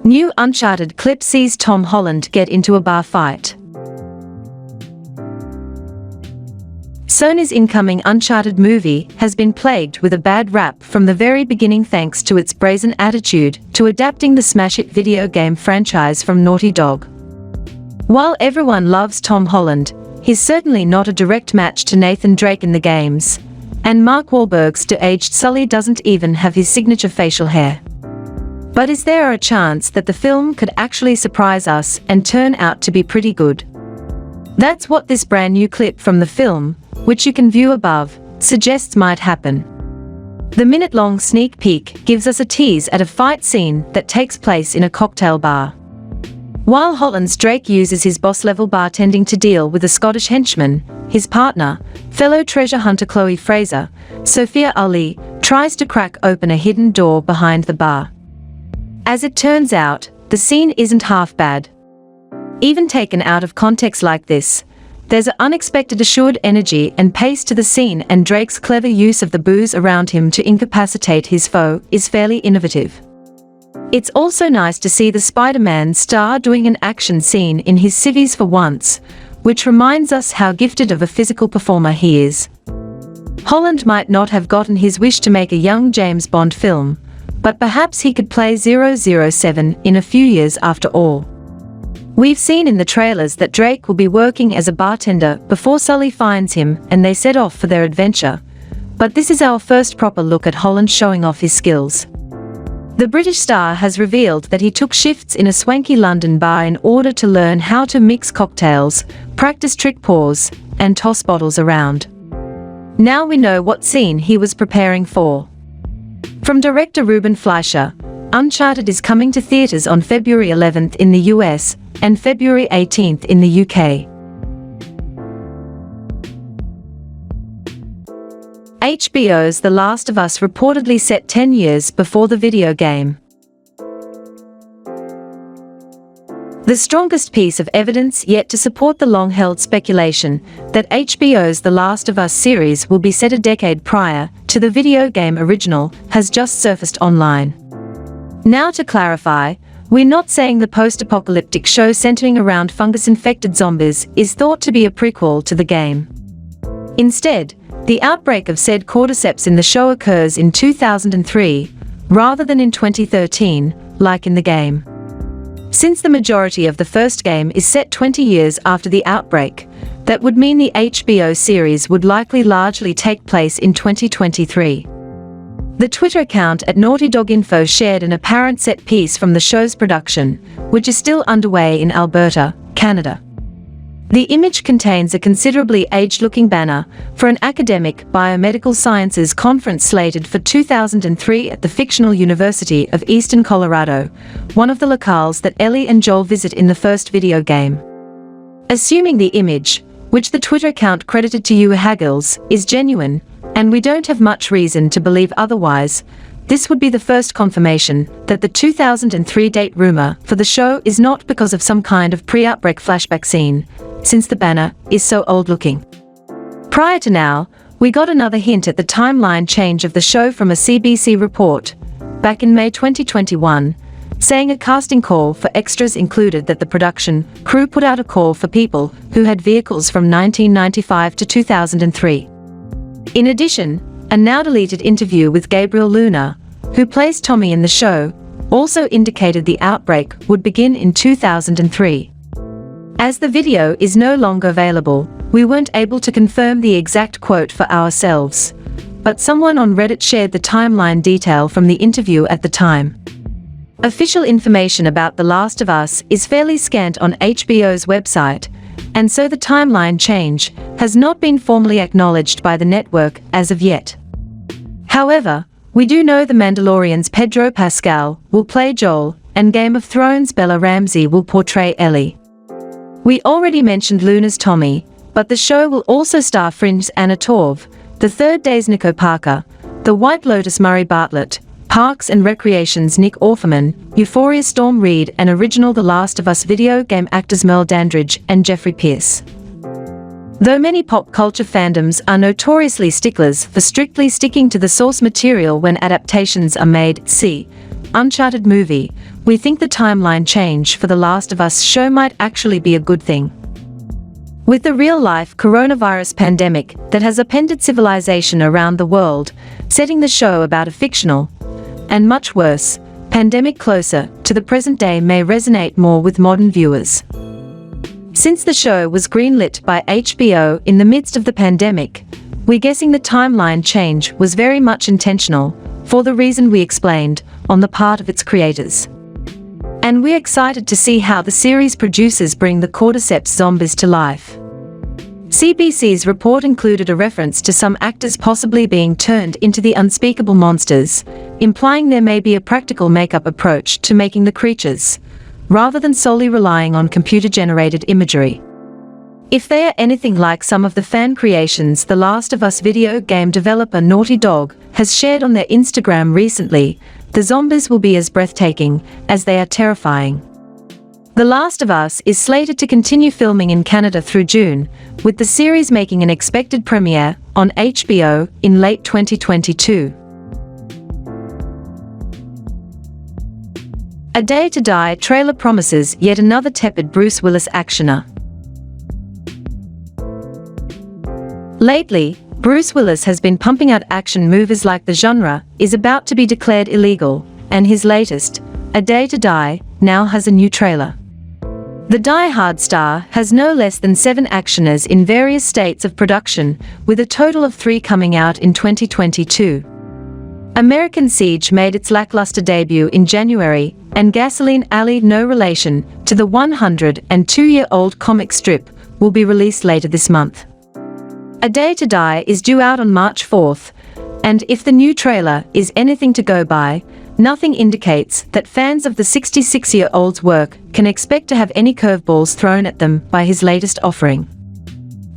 New Uncharted clip sees Tom Holland get into a bar fight. Sony's incoming Uncharted movie has been plagued with a bad rap from the very beginning thanks to its brazen attitude to adapting the smash-hit video game franchise from Naughty Dog. While everyone loves Tom Holland, he's certainly not a direct match to Nathan Drake in the games, and Mark Wahlberg's de-aged Sully doesn't even have his signature facial hair. But is there a chance that the film could actually surprise us and turn out to be pretty good? That's what this brand new clip from the film, which you can view above, suggests might happen. The minute-long sneak peek gives us a tease at a fight scene that takes place in a cocktail bar. While Holland's Drake uses his boss-level bartending to deal with a Scottish henchman, his partner, fellow treasure hunter Chloe Fraser, Sophia Ali, tries to crack open a hidden door behind the bar. As it turns out, the scene isn't half bad. Even taken out of context like this, there's an unexpected assured energy and pace to the scene, and Drake's clever use of the booze around him to incapacitate his foe is fairly innovative. It's also nice to see the Spider-Man star doing an action scene in his civvies for once, which reminds us how gifted of a physical performer he is. Holland might not have gotten his wish to make a young James Bond film, but perhaps he could play 007 in a few years after all. We've seen in the trailers that Drake will be working as a bartender before Sully finds him and they set off for their adventure, but this is our first proper look at Holland showing off his skills. The British star has revealed that he took shifts in a swanky London bar in order to learn how to mix cocktails, practice trick pours, and toss bottles around. Now we know what scene he was preparing for. From director Ruben Fleischer, Uncharted is coming to theaters on February 11th in the US and February 18th in the UK. HBO's The Last of Us reportedly set 10 years before the video game. The strongest piece of evidence yet to support the long-held speculation that HBO's The Last of Us series will be set a decade prior to the video game original has just surfaced online. Now to clarify, we're not saying the post-apocalyptic show centering around fungus-infected zombies is thought to be a prequel to the game. Instead, the outbreak of said cordyceps in the show occurs in 2003, rather than in 2013, like in the game. Since the majority of the first game is set 20 years after the outbreak, that would mean the HBO series would likely largely take place in 2023. The Twitter account at Naughty Dog Info shared an apparent set piece from the show's production, which is still underway in Alberta, Canada. The image contains a considerably aged-looking banner for an academic biomedical sciences conference slated for 2003 at the fictional University of Eastern Colorado, one of the locales that Ellie and Joel visit in the first video game. Assuming the image, which the Twitter account credited to Haggles, is genuine, and we don't have much reason to believe otherwise, this would be the first confirmation that the 2003 date rumor for the show is not because of some kind of pre-outbreak flashback scene, since the banner is so old-looking. Prior to now, we got another hint at the timeline change of the show from a CBC report, back in May 2021, saying a casting call for extras included that the production crew put out a call for people who had vehicles from 1995 to 2003. In addition, a now-deleted interview with Gabriel Luna, who plays Tommy in the show, also indicated the outbreak would begin in 2003. As the video is no longer available, we weren't able to confirm the exact quote for ourselves, but someone on Reddit shared the timeline detail from the interview at the time. Official information about The Last of Us is fairly scant on HBO's website, and so the timeline change has not been formally acknowledged by the network as of yet. However, we do know The Mandalorian's Pedro Pascal will play Joel, and Game of Thrones' Bella Ramsey will portray Ellie. We already mentioned Luna's Tommy, but the show will also star Fringe's Anna Torv, The Third Day's Nico Parker, The White Lotus Murray Bartlett, Parks and Recreation's Nick Offerman, Euphoria Storm Reed, and original The Last of Us video game actors Merle Dandridge and Jeffrey Pierce. Though many pop culture fandoms are notoriously sticklers for strictly sticking to the source material when adaptations are made, see Uncharted movie, we think the timeline change for The Last of Us show might actually be a good thing. With the real-life coronavirus pandemic that has upended civilization around the world, setting the show about a fictional, and much worse, pandemic closer to the present day may resonate more with modern viewers. Since the show was greenlit by HBO in the midst of the pandemic, we're guessing the timeline change was very much intentional, for the reason we explained, on the part of its creators. And we're excited to see how the series producers bring the cordyceps zombies to life. CBC's report included a reference to some actors possibly being turned into the unspeakable monsters, implying there may be a practical makeup approach to making the creatures, rather than solely relying on computer-generated imagery. If they are anything like some of the fan creations The Last of Us video game developer Naughty Dog has shared on their Instagram recently, the zombies will be as breathtaking as they are terrifying. The Last of Us is slated to continue filming in Canada through June, with the series making an expected premiere on HBO in late 2022. A Day to Die trailer promises yet another tepid Bruce Willis actioner. Lately, Bruce Willis has been pumping out action movies like the genre is about to be declared illegal, and his latest, A Day to Die, now has a new trailer. The Die Hard star has no less than 7 actioners in various states of production, with a total of 3 coming out in 2022. American Siege made its lackluster debut in January, and Gasoline Alley, no relation to the 102-year-old comic strip, will be released later this month. A Day to Die is due out on March 4th, and if the new trailer is anything to go by, nothing indicates that fans of the 66-year-old's work can expect to have any curveballs thrown at them by his latest offering.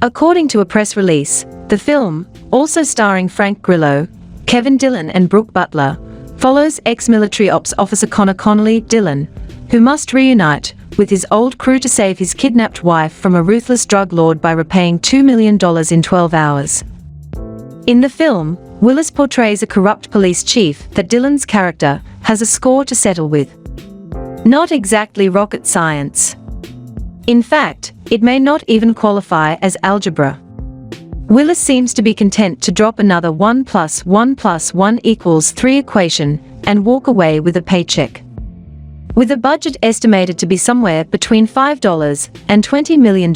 According to a press release, the film, also starring Frank Grillo, Kevin Dillon and Brooke Butler, follows ex-military ops officer Connor Connolly Dillon, who must reunite with his old crew to save his kidnapped wife from a ruthless drug lord by repaying $2 million in 12 hours. In the film, Willis portrays a corrupt police chief that Dillon's character has a score to settle with. Not exactly rocket science. In fact, it may not even qualify as algebra. Willis seems to be content to drop another 1 + 1 + 1 = 3 equation and walk away with a paycheck. With a budget estimated to be somewhere between $5 and $20 million,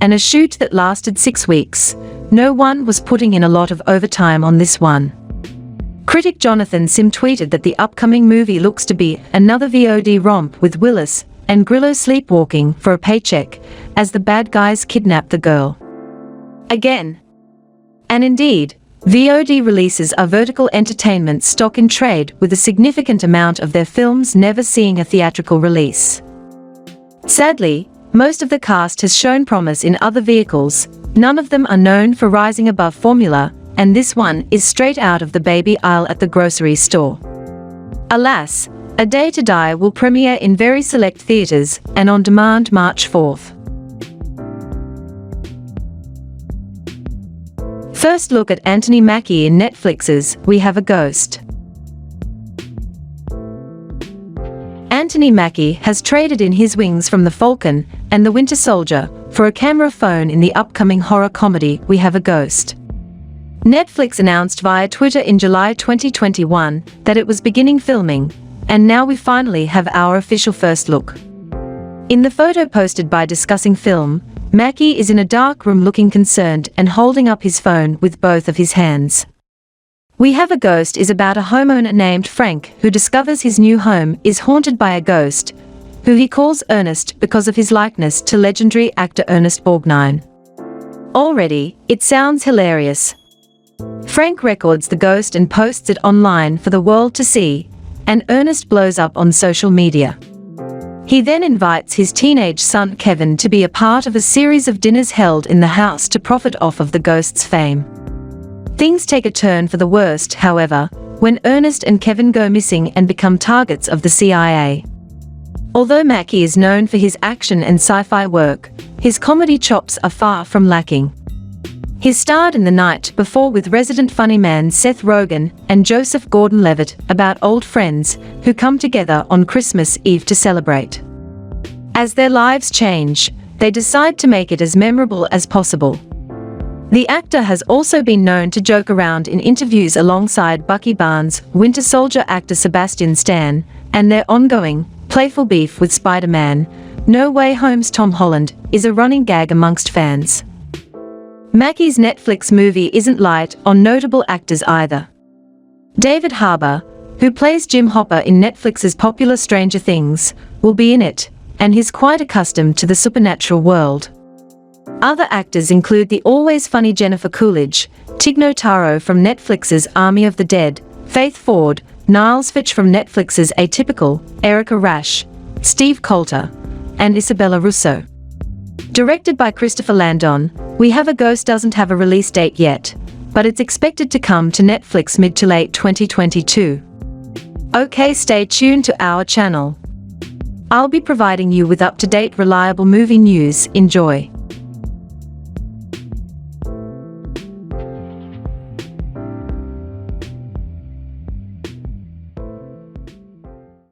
and a shoot that lasted 6 weeks, no one was putting in a lot of overtime on this one. Critic Jonathan Sim tweeted that the upcoming movie looks to be another VOD romp with Willis and Grillo sleepwalking for a paycheck, as the bad guys kidnap the girl. Again. And indeed, VOD releases are vertical entertainment stock in trade, with a significant amount of their films never seeing a theatrical release. Sadly, most of the cast has shown promise in other vehicles, none of them are known for rising above formula, and this one is straight out of the baby aisle at the grocery store. Alas, A Day to Die will premiere in very select theaters and on demand March 4th. First look at Anthony Mackie in Netflix's We Have a Ghost. Anthony Mackie has traded in his wings from The Falcon and The Winter Soldier for a camera phone in the upcoming horror comedy We Have a Ghost. Netflix announced via Twitter in July 2021 that it was beginning filming, and now we finally have our official first look. In the photo posted by Discussing Film, Mackie is in a dark room looking concerned and holding up his phone with both of his hands. We Have a Ghost is about a homeowner named Frank who discovers his new home is haunted by a ghost, who he calls Ernest because of his likeness to legendary actor Ernest Borgnine. Already, it sounds hilarious. Frank records the ghost and posts it online for the world to see, and Ernest blows up on social media. He then invites his teenage son Kevin to be a part of a series of dinners held in the house to profit off of the ghost's fame. Things take a turn for the worst, however, when Ernest and Kevin go missing and become targets of the CIA. Although Mackie is known for his action and sci-fi work, his comedy chops are far from lacking. He starred in The Night Before with resident funny man Seth Rogen and Joseph Gordon-Levitt about old friends who come together on Christmas Eve to celebrate. As their lives change, they decide to make it as memorable as possible. The actor has also been known to joke around in interviews alongside Bucky Barnes, Winter Soldier actor Sebastian Stan, and their ongoing, playful beef with Spider-Man No Way Home's Tom Holland is a running gag amongst fans. Mackie's Netflix movie isn't light on notable actors either. David Harbour, who plays Jim Hopper in Netflix's popular Stranger Things, will be in it, and he's quite accustomed to the supernatural world. Other actors include the always funny Jennifer Coolidge, Tig Notaro from Netflix's Army of the Dead, Faith Ford, Niles Fitch from Netflix's Atypical, Erica Rash, Steve Coulter, and Isabella Russo. Directed by Christopher Landon, We Have a Ghost doesn't have a release date yet, but it's expected to come to Netflix mid to late 2022. Okay, stay tuned to our channel. I'll be providing you with up-to-date reliable movie news. Enjoy.